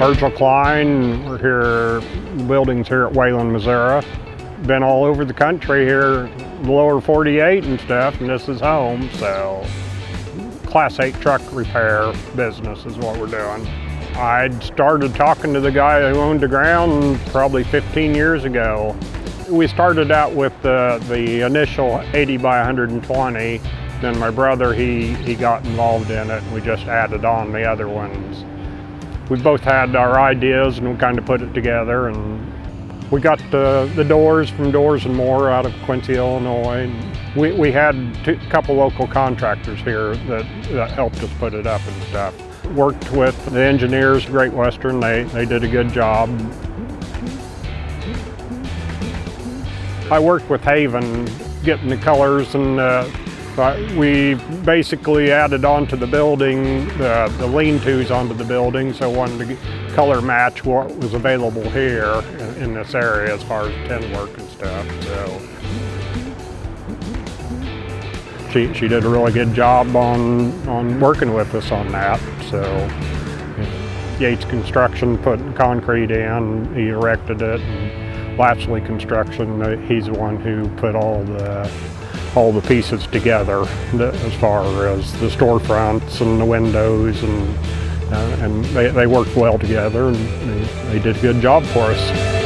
Virgil Klein. We're here, buildings here at Wayland, Missouri. Been all over the country here, the lower 48 and stuff, and this is home, so Class 8 truck repair business is what we're doing. I'd started talking to the guy who owned the ground probably 15 years ago. We started out with the initial 80 by 120. Then my brother, he got involved in it, and we just added on the other ones. We both had our ideas, and we kind of put it together. And we got the doors from Doors and More out of Quincy, Illinois. We had a couple local contractors here that helped us put it up and stuff. Worked with the engineers, Great Western. They did a good job. I worked with Haven, getting the colors, and we basically added onto the building, the lean-tos onto the building, so wanted to color match what was available here in this area as far as tin work and stuff. So she did a really good job on working with us on that. So Yates Construction put concrete in, he erected it, and Latchley Construction, he's the one who put all the pieces together as far as the storefronts and the windows, and they worked well together, and they did a good job for us.